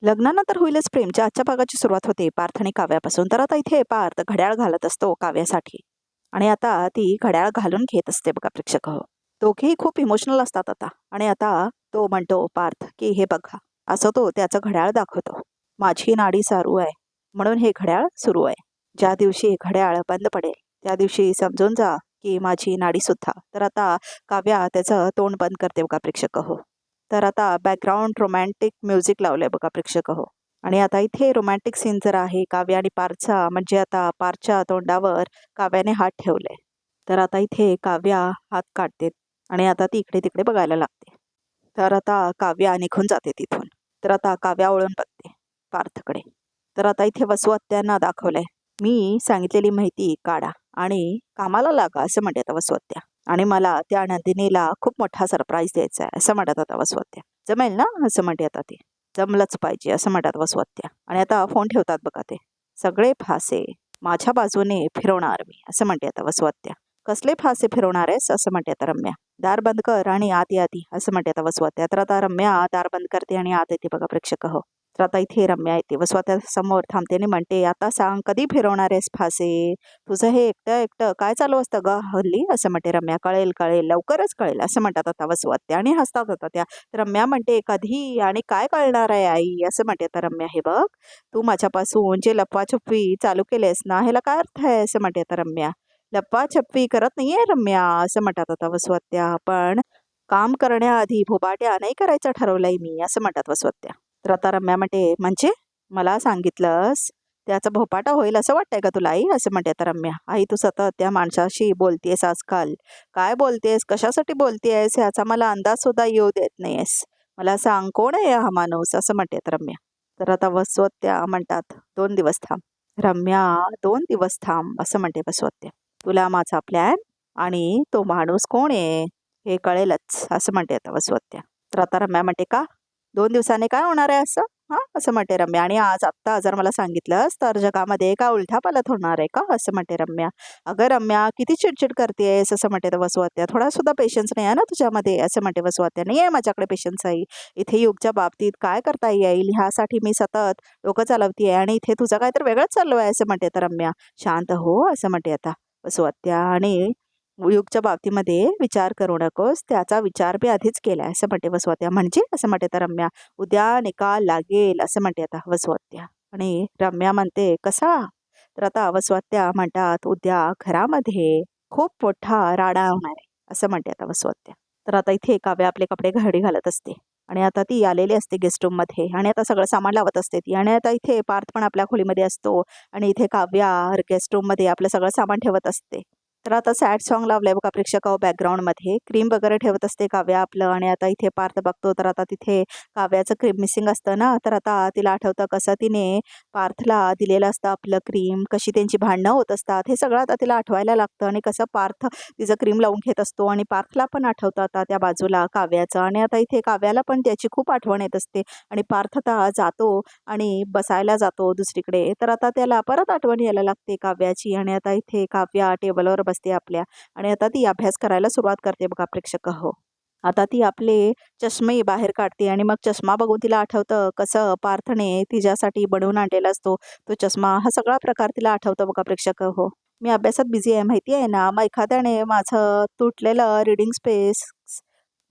लग्नानंतर होईलच प्रेमच्या आजच्या भागाची सुरुवात होते पार्थ आणि काव्यापासून. तर आता इथे पार्थ घड्याळ घालत असतो काव्यासाठी आणि आता ती घड्याळ घालून घेत असते बघा प्रेक्षक हो. दोघेही खूप इमोशनल असतात आता. आणि आता तो म्हणतो पार्थ की हे बघा, असं तो त्याचं घड्याळ दाखवतो. माझी नाडी सारू आहे म्हणून हे घड्याळ सुरू आहे. ज्या दिवशी हे घड्याळ बंद पडेल त्या दिवशी समजून जा की माझी नाडी सुद्धा. तर आता काव्या त्याचं तोंड बंद करते बघा प्रेक्षक हो. तर आता बॅकग्राऊंड रोमॅन्टिक म्युझिक लावलंय बघा प्रेक्षक हो. आणि आता इथे रोमॅन्टिक सीन जर आहे काव्या आणि पारचा, म्हणजे आता पारच्या तोंडावर काव्याने हात ठेवले. तर आता इथे काव्या हात काढते आणि आता ती इकडे तिकडे बघायला लागते. तर आता काव्या निघून जाते तिथून. तर आता काव्या वळून बघते पार्थकडे. तर आता इथे वसू आत्यांना दाखवलंय, मी सांगितलेली माहिती काढा आणि कामाला लागा असं म्हणते आता वसू आत्या. आणि मला त्या नंदिनीला खूप मोठा सरप्राईज द्यायचा आहे असं म्हणत आता वसू आत्या. जमेल ना असं म्हणते आता ते. जमलंच पाहिजे असं म्हणतात वसू आत्या. आणि आता फोन ठेवतात बघा ते. सगळे फासे माझ्या बाजूने फिरवणार मी असं म्हणते आता वसू आत्या. कसले फासे फिरवणार आहेस असं म्हणते आता रम्या. दार बंद कर आणि आत ये आधी असं म्हणते आता वसू आत्या. तर आता रम्या दार बंद करते आणि आत येते बघा प्रेक्षक हो. तर आता इथे रम्या येते वसू आत्या समोर थांबते आणि म्हणते, आता सांग कधी फिरवणार आहेस फासे? तुझं हे एकटं एकटं काय चालू असतं ग हल्ली असं म्हणते रम्या. कळेल कळेल लवकरच कळेल असं म्हणतात आता वसू आत्या आणि हसतात आता त्या. रम्या म्हणते, कधी आणि काय कळणार आहे आई असं म्हणते आता रम्या. हे बघ, तू माझ्यापासून जे लपवाछपवी चालू केलेस ना ह्याला काय अर्थ आहे असं म्हणते आता रम्या. लपवाछपवी करत नाहीये रम्या असं म्हणतात आता वसू आत्या. पण काम करण्याआधी भोबाट्या नाही करायचं ठरवलंय मी असं म्हणतात वसू आत्या. तर आता रम्या म्हणते, म्हणजे मला सांगितलंस त्याचा भोपाटा होईल असं वाटतंय का तुला आई असं म्हणते आता रम्या. आई तू सतत त्या माणसाशी बोलतेस आजकाल. काय बोलतेस, कशासाठी बोलतेस ह्याचा मला अंदाज सुद्धा येऊ देत नाहीयेस. मला सांग कोण आहे हा माणूस असं म्हणते आता रम्या. तर आता वसू आत्या म्हणतात, 2 दिवस थांब. रम्या 2 दिवस थांब असं म्हणते वसू आत्या. तुला माझा प्लॅन आणि तो माणूस कोण आहे हे कळेलच असं म्हणते आता वसू आत्या. तर आता रम्या म्हणते, का 2 दिवसाने काय होणार आहे असं? हा असं म्हणते रम्या. आणि आज आत्ता जर मला सांगितलंस तर जगामध्ये का उलथापालथ होणार आहे का असं म्हणते रम्या. अगं रम्या किती चिडचिड करतेस असं म्हणते वसू आत्या. थोडा सुद्धा पेशन्स नाही आहे ना तुझ्यामध्ये असं म्हणते वसू आत्या. नाही आहे माझ्याकडे पेशन्स आई. इथे युगच्या बाबतीत काय करता येईल ह्यासाठी मी सतत डोकं चालवतीये आणि इथे तुझं काय तर वेगळंच चालू आहे असं म्हणते तर रम्या. शांत हो असं म्हणते आता वसू आत्या. आणि युगच्या बाबतीमध्ये विचार करू नकोस, त्याचा विचार मी आधीच केलाय असं म्हणते वसू आत्या. म्हणजे असं म्हणते तर रम्या. उद्या निकाल लागेल असं म्हणते आता वसू आत्या. आणि रम्या म्हणते कसा? तर आता वसू आत्या म्हणतात, उद्या घरामध्ये खूप मोठा राडा होणार आहे असं म्हणते आता वसू आत्या. तर आता इथे काव्या आपले कपडे घडी घालत असते आणि आता ती आलेली असते गेस्ट रूम मध्ये आणि आता सगळं सामान लावत असते ती. आणि आता इथे पार्थ पण आपल्या खोलीमध्ये असतो आणि इथे काव्या गेस्ट रूम मध्ये आपलं सगळं सामान ठेवत असते. तर आता सॅड सॉन्ग लावलंय बघा प्रेक्षक बॅकग्राऊंडमध्ये. क्रीम वगैरे ठेवत असते काव्या आपलं. आणि आता इथे पार्थ बघतो तर आता तिथे काव्याचं क्रीम मिसिंग असतं ना. तर आता तिला आठवतं कसं तिने पार्थला दिलेलं असतं आपलं क्रीम, कशी त्यांची भांडणं होत असतात हे सगळं आता तिला आठवायला लागतं. आणि कसं पार्थ तिचं क्रीम लावून घेत असतो आणि पार्थला पण आठवतं आता त्या बाजूला काव्याचं. आणि आता इथे काव्याला पण त्याची खूप आठवण येत असते. आणि पार्थ आता जातो आणि बसायला जातो दुसरीकडे. तर आता त्याला परत आठवण यायला लागते काव्याची. आणि आता इथे काव्या टेबलवर बसते आपल्या आणि आता ती अभ्यास करायला सुरुवात करते बघा प्रेक्षक हो. आता ती आपले चष्मे बाहेर काढते आणि मग चष्मा बघून तिला आठवतं कसं पार्थने तिच्यासाठी बनवून आणलेला असतो तो चष्मा. हा सगळा प्रकार तिला आठवतं बघा प्रेक्षक हो. मी अभ्यासात बिझी आहे माहिती आहे ना, मग एखाद्याने माझं तुटलेलं रीडिंग स्पेस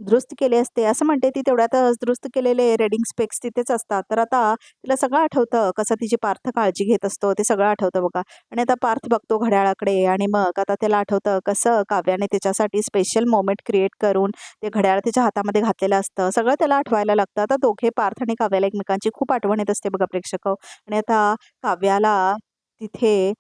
दुरुस्त केले असते असं म्हणते ती. तेवढ्यातच दुरुस्त केलेले रीडिंग स्पेक्स तिथेच असतात. तर आता तिला सगळं आठवतं कसं तिची पार्थ काळजी घेत असतो ते सगळं आठवतं बघा. आणि आता पार्थ बघतो घड्याळाकडे आणि मग आता त्याला आठवतं कसं काव्याने त्याच्यासाठी स्पेशल मोमेंट क्रिएट करून ते घड्याळ त्याच्या हातामध्ये घातलेलं असतं. सगळं त्याला आठवायला लागतं. आता दोघे पार्थ आणि काव्याला एकमेकांची खूप आठवण येत असते बघा प्रेक्षक. आणि आता काव्याला तिथे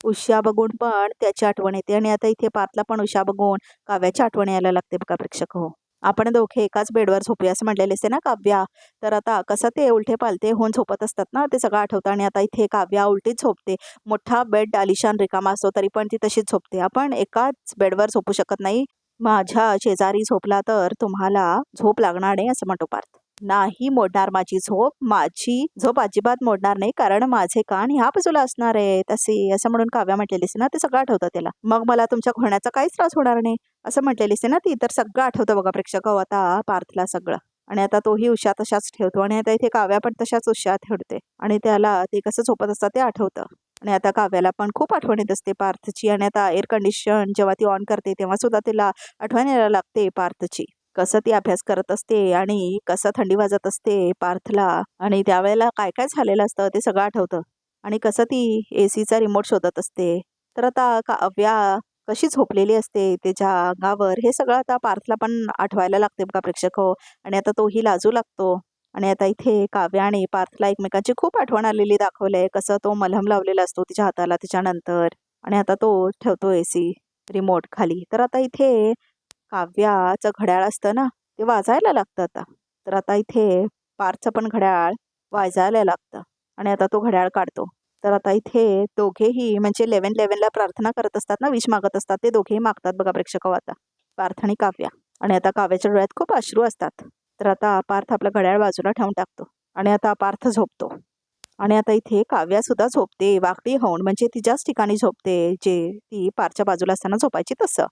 उषा बघून पण त्याची आठवण येते आणि आता इथे पार्थला पण उषा बघून काव्याची आठवण यायला लागते बघा प्रेक्षक हो. आपण दोघे एकाच बेडवर झोपूया असं म्हटलेले असते ना काव्या. तर आता कसं ते उलटे पालटे होऊन झोपत असतात ना ते सगळं आठवतं. आणि आता इथे काव्या उलटीच झोपते. मोठा बेड आलिशान रिकामा असतो तरी पण ती तशीच झोपते. आपण एकाच बेडवर झोपू शकत नाही. माझ्या शेजारी झोपला तर तुम्हाला झोप लागणार नाही असं म्हणतो पार्थ. नाही मोडणार माझी झोप अजिबात मोडणार नाही, कारण माझे कान ह्या बाजूला असणार आहे तसे असं म्हणून काव्या म्हटलेली ना ते सगळं आठवतं त्याला. मग मला तुमच्या खोण्याचा काहीच त्रास होणार नाही असं म्हटलेली ना ती. तर सगळं आठवतं बघा प्रेक्षक आता पार्थला सगळं. आणि आता तोही उशा तशाच ठेवतो आणि आता इथे काव्या पण तशाच उशा ठेवते आणि त्याला ते कसं झोपत असतं ते आठवतं. आणि आता काव्याला पण खूप आठवण येत असते पार्थची आणि आता एअर कंडिशन जेव्हा ती ऑन करते तेव्हा सुद्धा तिला आठवण यायला लागते पार्थची. कसं ती अभ्यास करत असते आणि कसं थंडी वाजत असते पार्थला आणि त्यावेळेला काय काय झालेलं असतं ते सगळं आठवतं. आणि कसं ती एसीचा रिमोट शोधत असते. तर आता काव्या कशी झोपलेली असते त्याच्या अंगावर हे सगळं आता पार्थला पण आठवायला लागते बघा प्रेक्षक हो. आणि आता तोही लाजू लागतो. आणि आता इथे काव्या आणि पार्थला एकमेकांची खूप आठवण आलेली दाखवलंय. कसं तो मलहम लावलेला असतो तिच्या हाताला तिच्यानंतर आणि आता तो ठेवतो एसी रिमोट खाली. तर आता इथे काव्याचं घड्याळ असतं ना ते वाजायला लागतं आता. तर आता इथे पार्थचं पण घड्याळ वाजायला लागतं आणि आता तो घड्याळ काढतो. तर आता इथे दोघेही म्हणजे 11-11ला प्रार्थना करत असतात ना, विश मागत असतात. ते दोघेही मागतात बघा प्रेक्षक हो आता, पार्थ आणि काव्या. आणि आता काव्याच्या डोळ्यात खूप अश्रू असतात. तर आता पार्थ आपलं घड्याळ बाजूला ठेवून टाकतो आणि आता पार्थ झोपतो. आणि आता इथे काव्या सुद्धा झोपते वाकडी होऊन, म्हणजे तिच्याच ठिकाणी झोपते जे ती पारच्या बाजूला असताना झोपायची तसं.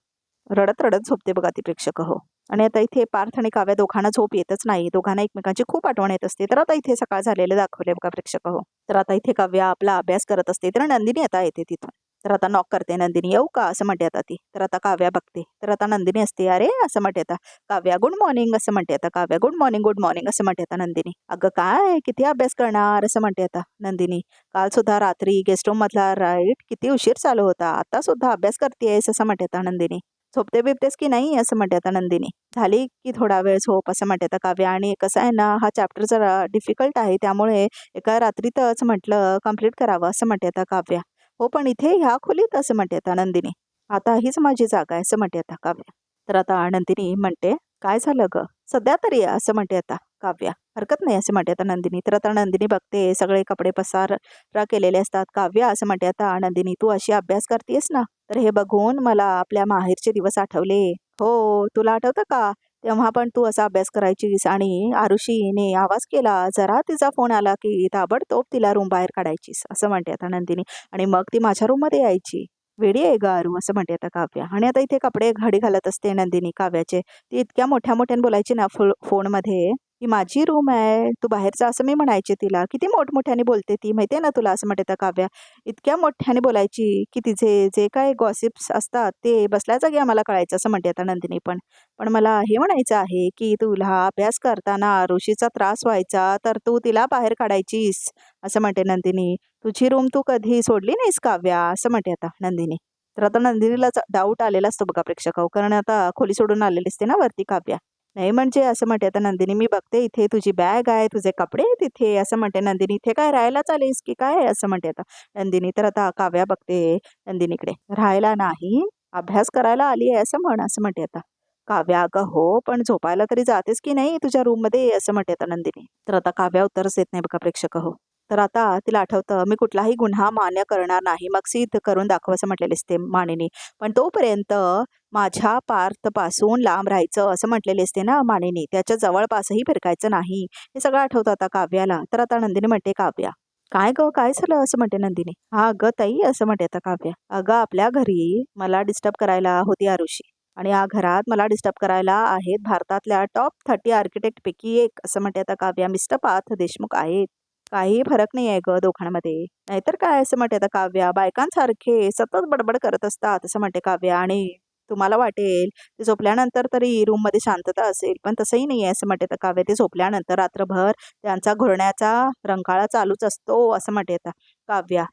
रडत रडत झोपते बघा ती प्रेक्षक हो. आणि आता इथे पार्थ आणि काव्या दोघांना झोप येतच नाही. दोघांना एकमेकांची खूप आठवण येत असते. तर आता इथे सकाळ झालेले दाखवले बघा प्रेक्षक हो. तर आता इथे काव्या आपला अभ्यास करत असते. तर नंदिनी आता येते तिथून. तर आता नॉक करते नंदिनी, येऊ का असं म्हणते आता ती. तर आता काव्या बघते. तर आता नंदिनी असते, अरे असं म्हणते आता काव्या, गुड मॉर्निंग असं म्हणते आता Kavya, good morning good morning असं म्हणते आता नंदिनी. अगं काय किती अभ्यास करणार असं म्हणते आता नंदिनी. काल सुद्धा रात्री गेस्ट रूम मधला राईट किती उशीर चालू होता, आता सुद्धा अभ्यास करतेस असं म्हणते आता नंदिनी. झोपते बिबतेस की नाही असं म्हणते आता नंदिनी. झाली की थोडा वेळ झोप असं म्हणते आता काव्या. आणि कसं आहे ना, हा चॅप्टर जरा डिफिकल्ट आहे त्यामुळे एका रात्रीतच म्हटलं कम्प्लीट करावं असं म्हणते आता काव्या. हो पण इथे ह्या खोलीत असं म्हणते आता नंदिनी. आता हीच माझी जागा आहे असं म्हणते आता काव्या. तर आता नंदिनी म्हणते, काय झालं ग सध्या तरी असं म्हणते आता काव्या. हरकत नाही असं म्हणते आता नंदिनी. तर आता नंदिनी बघते सगळे कपडे पसारा केलेले असतात. काव्या असं म्हणते आता नंदिनी, तू अशी अभ्यास करतेस ना, तर हे बघून मला आपल्या माहेरचे दिवस आठवले. हो तुला आठवतं का, तेव्हा पण तू असा अभ्यास करायचीस आणि आरुषीने आवाज केला जरा तिचा फोन आला की ताबडतोब तिला रूम बाहेर काढायचीस असं म्हणते आता नंदिनी. आणि मग ती माझ्या रूम मध्ये यायची. वेडी आहे ग आरू असं म्हणते आता काव्या. आणि आता इथे कपडे घडी घालत असते नंदिनी काव्याचे. ती इतक्या मोठ्या मोठ्याने बोलायची ना फोनमध्ये, ही माझी रूम आहे तू बाहेरचा असं मी म्हणायचे तिला. किती मोठमोठ्याने बोलते ती माहितीये ना तुला असं म्हणते आता काव्या. इतक्या मोठ्याने बोलायची की तिचे जे काय गॉसिप्स असतात ते बसल्या जागी आम्हाला कळायचं असं म्हणते आता नंदिनी. पण पण मला हे म्हणायचं आहे की तुला अभ्यास करताना ऋषीचा त्रास व्हायचा तर तू तिला बाहेर काढायचीस असं म्हणते नंदिनी. तुझी रूम तू कधी सोडली नाहीस काव्या असं म्हणते आता नंदिनी. तर आता नंदिनीला डाऊट आलेला असतो बघा प्रेक्षक, कारण आता खोली सोडून आलेली असते ना वरती काव्या. नाही म्हणजे असं म्हणते आता नंदिनी, मी बघते इथे तुझी बॅग आहे तुझे कपडे आहेत तिथे असं म्हणते नंदिनी. इथे काय राहायला चालेस की काय असं म्हणते आता नंदिनी. तर आता काव्या बघते नंदिनीकडे, राहायला नाही अभ्यास करायला आली आहे असं म्हण असं म्हणते आता काव्या. अगं हो पण झोपायला तरी जातेस की नाही तुझ्या रूम मध्ये असं म्हणते आता नंदिनी. तर आता काव्या उत्तरच देत नाही बघा प्रेक्षक हो. तर आता तिला आठवतं, मी कुठलाही गुन्हा मान्य करणार नाही, मग सिद्ध करून दाखव असं म्हटलेले असते मानिनी. पण तोपर्यंत माझ्या पार्थपासून लांब राहायचं असं म्हटलेले असते ना मानिनी. त्याच्या जवळपासही फिरकायचं नाही. हे सगळं आठवतं आता काव्याला. तर आता नंदिनी म्हणते, काव्या काय ग काय झालं असं म्हणते नंदिनी. हा अगं ताई असं म्हणते आता काव्या. अगं आपल्या घरी मला डिस्टर्ब करायला होती आरुषी आणि या घरात मला डिस्टर्ब करायला आहेत भारतातल्या टॉप 30 आर्किटेक्ट पैकी एक असं म्हणते आता काव्या, मिस्टर पार्थ देशमुख आहेत. काही फरक नाही आहे ग दोघांमध्ये. नाहीतर काय असं म्हणते आता काव्या. बायकांसारखे सतत बडबड करत असतात असं म्हणते काव्या. आणि तुम्हाला वाटेल ते झोपल्यानंतर तरी रूम मध्ये शांतता असेल, पण तसंही नाही आहे असं म्हणते आता काव्या. ते झोपल्यानंतर रात्रभर त्यांचा घोरण्याचा रंकाळा चालूच असतो असं म्हणते आता काव्या.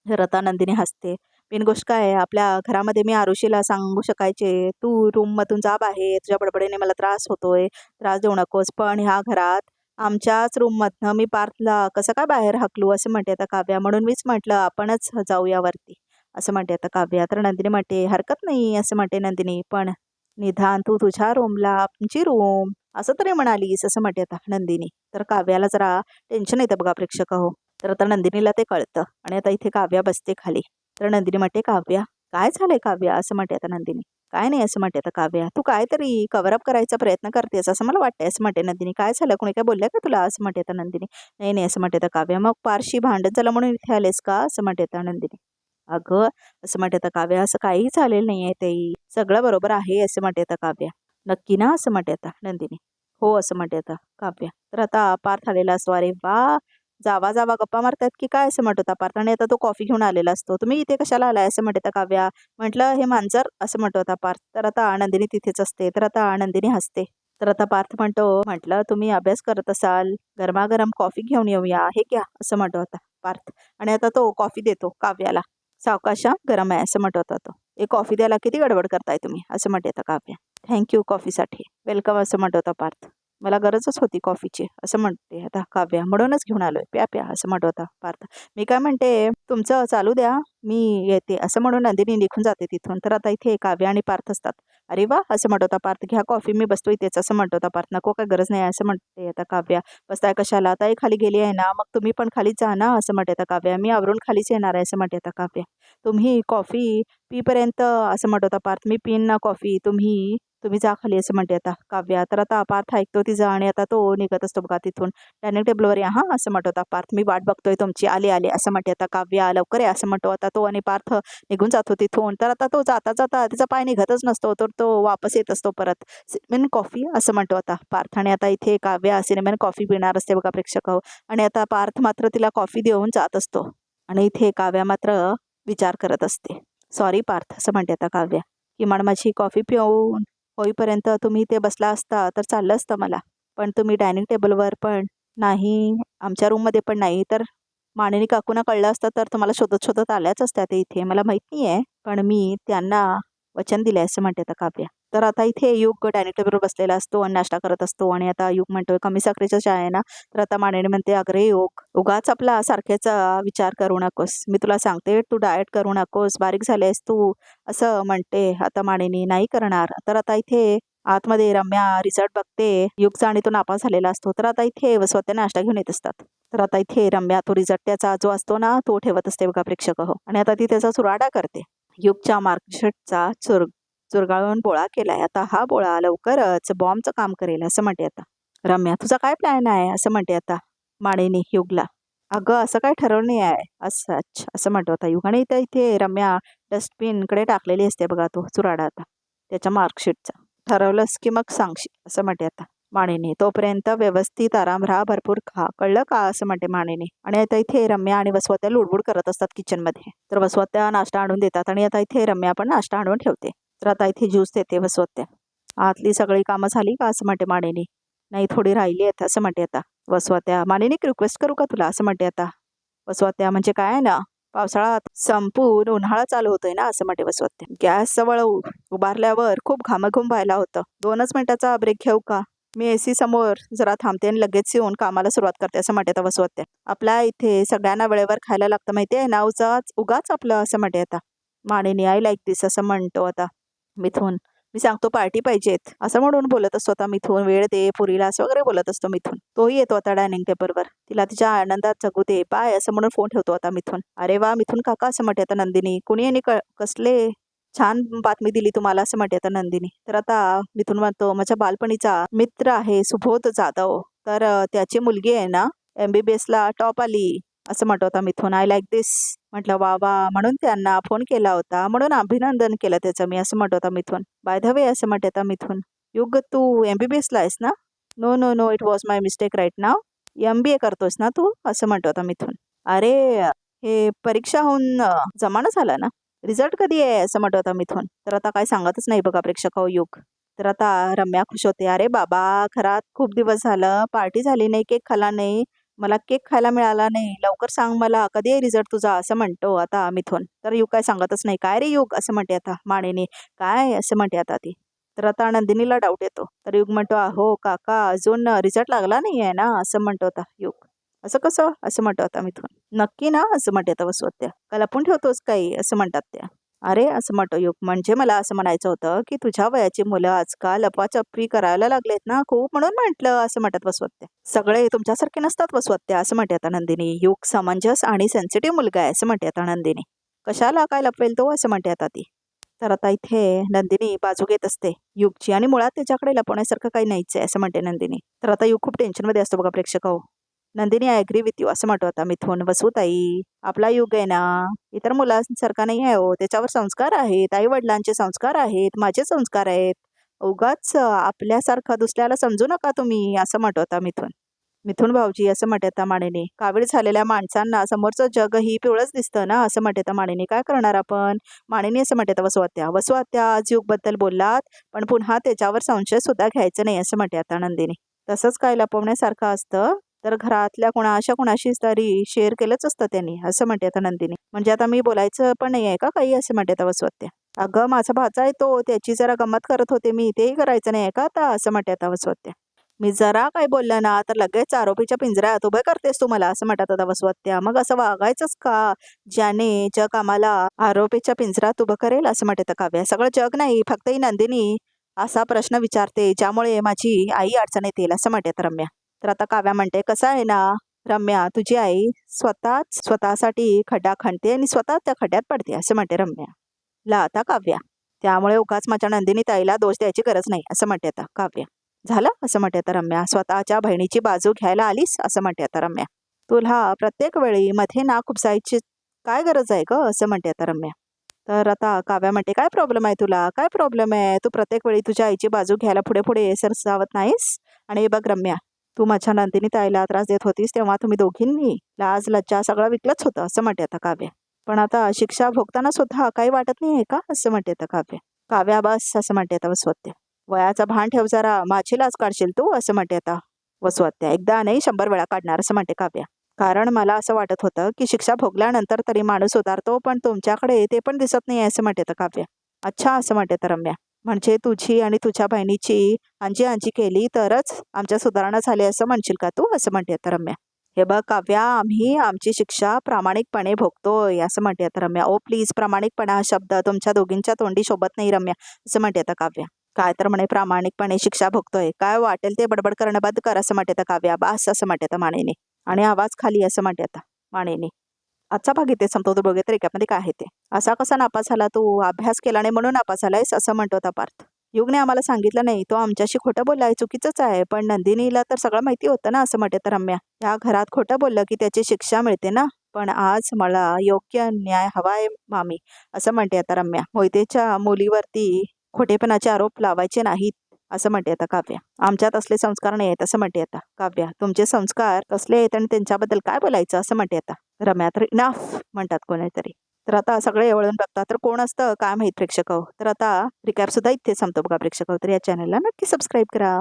तर आता नंदिनी हसते. बिन गोष्ट काय आहे, आपल्या घरामध्ये मी आरुषीला सांगू शकायचे, तू रूम मधून जा बाहेर, तुझ्या बडबडीने मला त्रास होतोय, त्रास देऊ नकोस. पण ह्या घरात आमच्याच रूम मधनं मी पार्थला कसं काय बाहेर हाकलू असं म्हणते आता काव्या. म्हणून मीच म्हटलं आपणच जाऊया वरती असं म्हणते आता काव्या. तर नंदिनी म्हणते, हरकत नाही असं म्हणते नंदिनी. पण निदान तू तुझ्या रूमला आमची रूम असं तरी म्हणालीस असं म्हणते आता नंदिनी. तर काव्याला जरा टेन्शन येतं बघा प्रेक्षक हो. तर आता नंदिनीला ते कळतं आणि आता इथे काव्या बसते खाली. तर नंदिनी म्हणते, काव्या काय झालंय काव्या असं म्हणते आता नंदिनी. काय नाही असं म्हणते आता काव्या. तू काहीतरी कव्हरअप करायचा प्रयत्न करतेस असं मला वाटतंय असं म्हणते नंदिनी. काय झालं, कोणी काय बोललं का तुला असं म्हणते आता नंदिनी. नाही नाही असं म्हणते आता काव्या. मग पारशी भांडण झालं म्हणून इथे आलेस का असं म्हणते आता नंदिनी. अगं असं म्हणते आता काव्या, असं काही झालेलं नाहीये ताई, सगळं बरोबर आहे असं म्हणते आता काव्या. नक्की ना असं म्हणते आता नंदिनी. हो असं म्हणते आता काव्या. तर आता पार्थ आलेला असतो. अरे वा, जावा जावा गप्पा मारतायत की काय असं म्हणत होता पार्थ. आणि आता तो कॉफी घेऊन आलेला असतो. तुम्ही इथे कशाला आलाय असं म्हणते आता काव्या. म्हटलं हे मांजर असं म्हणतो होता पार्थ. तर आता नंदिनी तिथेच असते. तर आता नंदिनी हसते. तर आता पार्थ म्हणतो, म्हटलं तुम्ही अभ्यास करत असाल, गरमागरम कॉफी घेऊन येऊया, हे घ्या असं म्हणतो होता पार्थ. आणि आता तो कॉफी देतो काव्याला. सावकाशा गरम आहे असं म्हणत होता तो. एक कॉफी द्यायला किती गडबड करताय तुम्ही असं म्हणते आता काव्या. थँक्यू कॉफीसाठी. वेलकम असं म्हणत होता पार्थ. मला गरजच होती कॉफीची असं म्हणते आता काव्या. म्हणूनच घेऊन आलोय, प्या प्या असं म्हणत होता पार्थ. मी काय म्हणते, तुमचं चालू द्या, मी येते असं म्हणून नंदिनी निघून जाते तिथून. तर आता इथे काव्या आणि पार्थ असतात. अरे वा असं म्हणत होता पार्थ. घ्या कॉफी, मी बसतो इथेच असं म्हणत होता पार्थ. नको काय गरज नाही असं म्हणते आता काव्या. बसताय कशाला, आता खाली गेली आहे ना, मग तुम्ही पण खालीच जा ना असं म्हणते आता काव्या. मी आवरून खालीच येणार आहे असं म्हणते आता काव्या. तुम्ही कॉफी पीपर्यंत असं म्हणत होता पार्थ. मी पिन ना कॉफी, तुम्ही तुम्ही जा खाली असं म्हणते आता काव्या. तर आता पार्थ ऐकतो तिचा आणि आता तो निघत असतो बघा तिथून. डायनिंग टेबलवर या हां असं म्हणत होता पार्थ. मी वाट बघतोय तुमची, आले आले असं म्हणते आता काव्या. लवकर आहे असं म्हणतो आता तो. आणि पार्थ निघून जातो तिथून. तर आता तो जाता जाता तिचा पाय निघतच नसतो, तर तो वापस येत असतो परत. सिनेमॅन कॉफी असं म्हणतो आता पार्थ. आणि आता इथे काव्या सिनेमॅन कॉफी पिणार असते बघा प्रेक्षक हो. आणि आता पार्थ मात्र तिला कॉफी देऊन जात असतो. आणि इथे काव्या मात्र विचार करत असते. सॉरी पार्थ असं म्हणते आता काव्या. किमान माझी कॉफी पिऊन होईपर्यंत तुम्ही इथे बसला असता तर चाललं असतं मला. पण तुम्ही डायनिंग टेबलवर पण नाही, आमच्या रूममध्ये पण नाही. तर मानिनी काकूंना कळलं असतं तर तुम्हाला शोधत शोधत आल्याच असत्या ते इथे. मला माहीत नाही आहे, पण मी त्यांना वचन दिले असं म्हणते आता काव्या. तर आता इथे युग डायनिंग टेबलवर बसलेला असतो आणि नाश्ता करत असतो. आणि आता युग म्हणतोय कमी साखरेच्या चहा आहे ना. तर आता मानिनी म्हणते, अगरे युग, उगाच आपला सारखेच विचार करू नकोस. मी तुला सांगते तू डाएट करू नकोस, बारीक झालेस तू असं म्हणते आता मानिनी. नाही करणार. तर आता इथे आतमध्ये रम्या रिझल्ट बघते युगचा आणि तो नापास झालेला असतो. तर आता इथे स्वतः नाश्ता घेऊन येत असतात. तर आता इथे रम्या तो रिझल्ट त्याचा जो असतो ना तो ठेवत असते बघा प्रेक्षक हो. आणि आता ती त्याचा चुराडा करते. युगच्या मार्कशीटचा चुरगाळून बोळा केलाय. आता हा बोळा लवकरच बॉम्बचं काम करेल असं म्हणते आता रम्या. तुझा काय प्लॅन आहे असं म्हणते आता मानिनी युगला. अगं असं काय ठरवलं नाही आहे असं. अच्छा असं म्हणतो आता युग. आणि इथे रम्या डस्टबिनकडे टाकलेली असते बघा तो चुराडा आता त्याच्या मार्कशीटचा. ठरवलंस की मग सांगशील असं म्हणते आता मानिनी. तोपर्यंत व्यवस्थित आराम राहा, भरपूर खा, कळलं का असं म्हणते मानिनी. आणि आता इथे रम्या आणि वसवत्या लुडबुड करत असतात किचनमध्ये. तर वसवत्या नाश्ता आणून देतात आणि आता इथे रम्या पण नाश्ता आणून ठेवते. तर आता इथे ज्यूस देते वसवत्या. आतली सगळी कामं झाली का असं म्हणते मानिनी. नाही थोडी राहिली आहेत असं म्हणते आता वसवत्या. मानिनी रिक्वेस्ट करू का तुला असं म्हणते आता वसवत्या. म्हणजे काय आहे ना, पावसाळा संपून उन्हाळा चालू होतोय ना असं म्हणते वसवत्या. गॅस जवळ उभारल्यावर खूप घामाघूम व्हायला होतं. 2च मिनिटाचा ब्रेक घेऊ का? मी एसी समोर जरा थांबते आणि लगेच येऊन कामाला सुरुवात करते असं म्हणते आता वसवत्या. आपल्या इथे सगळ्यांना वेळेवर खायला लागतं माहितीये ना, उगाच आपलं असं म्हणते आता मानिनी. आय लाईक दिस असं म्हणतो आता मिथून. मी सांगतो पार्टी पाहिजेत असं म्हणून बोलत असतो आता मिथून. वेळ दे पुरीला असं वगैरे बोलत असतो मिथून. तोही येतो आता डायनिंग टेबलवर. तिला तिच्या आनंदात जगू दे, बाय असं म्हणून फोन ठेवतो आता मिथून. अरे वा मिथून काका असं म्हणते आता नंदिनी. कुणी यांनी कसले छान बातमी दिली तुम्हाला असं म्हणते आता नंदिनी. तर आता मिथून म्हणतो, माझ्या बालपणीचा मित्र आहे सुबोध जाधव, तर त्याची मुलगी आहे ना MBBS ला टॉप आली असं म्हणतो होता मिथून. आय लाईक दिस. म्हटलं वा वा, म्हणून त्यांना फोन केला होता, म्हणून अभिनंदन केलं त्याचं मी असं म्हणतो होता मिथून. बाय द वे असं म्हणते आता मिथून, युग तू MBBS ला आहेस ना? No no no, it was my mistake right now. MBA करतोस ना तू असं म्हणतो होता मिथून. अरे हे परीक्षा होऊन जमाना झाला ना, रिझल्ट कधी आहे असं म्हणतो होता मिथून. तर आता काय सांगतच नाही बघा प्रेक्षक हो युग. तर आता रम्या खुश होते. अरे बाबा, खरात खूप दिवस झालं पार्टी झाली नाही, केक खाल्ला नाही, मला केक खायला मिळाला नाही, लवकर सांग मला कधी आहे रिझल्ट तुझा असं म्हणतो आता मिथून. तर युग काय सांगतच नाही. काय रे युग असं म्हणते आता मानिनी. काय असं म्हणते आता ती. तर आता नंदिनीला डाऊट येतो. तर युग म्हणतो, अहो काका अजून रिझल्ट लागला नाही आहे ना असं म्हणतो आता युग. असं कसं असं म्हणतो आता मिथून. नक्की ना असं म्हणते आता वसवत्या. का लपून ठेवतोस काही असं म्हणतात त्या. अरे असं म्हणतो युग, म्हणजे मला असं म्हणायचं होतं की तुझ्या वयाची मुलं आजकाल लपवाछपवी करायला लागलेत ना खूप, म्हणून म्हटलं असं म्हणतात वसवत्या. सगळे तुमच्यासारखे नसतात वसवत्या असं म्हणते आता नंदिनी. युग समंजस आणि सेन्सिटिव्ह मुलगा आहे असं म्हणते आता नंदिनी. कशाला काय लपवेल तो असं म्हणते आता ती. तर आता इथे नंदिनी बाजू घेत असते युगची. आणि मुळात त्याच्याकडे लपवण्यासारखं काही नाहीच आहे असं म्हणते नंदिनी. तर आता युग खूप टेन्शनमध्ये असतो बघा प्रेक्षक हो. Nandini I agree with you असं म्हणतो आता मिथून. वसुताई, आपला युग आहे ना इतर मुलांसारखा नाही आहे हो, त्याच्यावर संस्कार आहेत, आई वडिलांचे संस्कार आहेत, माझे संस्कार आहेत, उगाच आपल्यासारखं दुसऱ्याला समजू नका तुम्ही असं म्हणत होता मिथून. मिथून भाऊजी असं म्हणत मानेने. कावीळ झालेल्या माणसांना समोरचं जगही पिवळंच दिसतं ना असं म्हणत मानेने. काय करणार आपण? मानेने असं म्हणत वसुहत्या. वसुहत्या आज युगबद्दल बोललात पण पुन्हा त्याच्यावर संशय सुद्धा घ्यायचं नाही असं म्हणते आता नंदिनी. तसंच काय लपवण्यासारखं असतं तर घरातल्या कोणाशी तरी शेअर केलंच असतं त्यांनी असं म्हणते आता नंदिनी. म्हणजे आता मी बोलायचं पण नाही आहे का काही असं म्हणते आता वसुहत्या. अगं माझा भाचा आहे तो, त्याची जरा गंमत करत होते मी, तेही करायचं नाही का आता असं म्हणते आता वसुहत्या. मी जरा काय बोललं ना तर लगेच आरोपीच्या पिंजऱ्यात उभं करतेस तू मला असं म्हणतात आता वसुहत्या. मग असं वागायचंच का ज्याने जग आम्हाला आरोपीच्या पिंजऱ्यात उभं करेल असं म्हणते काव्या. सगळं जग नाही फक्त ही नंदिनी असा प्रश्न विचारते ज्यामुळे माझी आई अडचणीत येईल असं म्हणते रम्या. तर आता काव्या म्हणते कसं आहे ना रम्या, तुझी आई स्वतःसाठी खड्डा खणते आणि स्वतः त्या खड्ड्यात पडते असं म्हणते रम्या. ला आता काव्या, त्यामुळे उगाच माझ्या नंदिनी ताईला दोष द्यायची गरज नाही असं म्हणते आता काव्या. झालं असं म्हणते आता रम्या. स्वतःच्या बहिणीची बाजू घ्यायला आलीस असं म्हणते आता रम्या. तुला प्रत्येक वेळी मध्ये नाक उपसायची काय गरज आहे ग असं म्हणते आता रम्या. तर आता काव्या म्हणते काय प्रॉब्लेम आहे तुला, काय प्रॉब्लेम आहे, तू प्रत्येक वेळी तुझ्या आईची बाजू घ्यायला पुढे पुढे सरसावत नाहीस. आणि हे बघ रम्या, तू माझ्या नंदिनी ताईला त्रास देत होतीस तेव्हा तुम्ही दोघींनी लाज लज्जा सगळं विकलंच होतं असं म्हणते आता काव्या. पण आता शिक्षा भोगताना सुद्धा काही वाटत नाही आहे का असं म्हणते आता काव्या. काव्या बस असं म्हणते आता वसुहत्या. वयाचा भान ठेव जरा, माझी लाज काढशील तू असं म्हणते आता वसुहत्या. एकदा नाही 100 वेळा काढणार असं म्हणते काव्या. कारण मला असं वाटत होतं की शिक्षा भोगल्यानंतर तरी माणूस सुधारतो पण तुमच्याकडे ते पण दिसत नाही असं म्हणते काव्या. अच्छा असं म्हणते रम्या. म्हणजे तुझी आणि तुझ्या बहिणीची अंजी अंजी केली तरच आमच्या सुधारणा झाली असं म्हणशील का तू असं म्हणते रम्या. हे बघ काव्या, आम्ही आमची शिक्षा प्रामाणिकपणे भोगतोय असं म्हणते रम्या. ओ प्लीज, प्रामाणिकपणा हा शब्द तुमच्या दोघींच्या तोंडी शोभत नाही रम्या असं म्हणते काव्या. काय तर म्हणे प्रामाणिकपणे शिक्षा भोगतोय, काय वाटेल ते बडबड करणं बंद कर असं म्हणते काव्या. बास असं म्हणते मानेने. आणि आवाज खाली असं म्हणते आता मानेने. आजचा भाग इथे संपवतो. बघूया रेकॅपमध्ये काय आहे ते. असा कसा नापास झाला तू, अभ्यास केला नाही म्हणून नापास झालायस असं म्हणतो आता पार्थ. युगने आम्हाला सांगितलं नाही, तो आमच्याशी खोटं बोललाय, चुकीचंच आहे. पण नंदिनीला तर सगळं माहिती होतं ना असं म्हणते रम्या. या घरात खोटं बोललं की त्याची शिक्षा मिळते ना. पण आज मला योग्य न्याय हवाय मामी असं म्हणते आता रम्या. मोहितेच्या मुलीवरती खोटेपणाचे आरोप लावायचे नाहीत असं म्हणते आता काव्या. आमच्यात असले संस्कार नाही आहेत असं म्हणते आता काव्या. तुमचे संस्कार कसले आहेत आणि त्यांच्याबद्दल काय बोलायचं असं म्हणते आता रम्या. तर इनाफ म्हणतात कोणीतरी. तर आता सगळे वळून बघतात तर कोण असतं काय माहीत प्रेक्षक. तर आता रिकॅप सुद्धा इथे संपतो बघा प्रेक्षक. तर या चॅनलला नक्की सबस्क्राईब करा.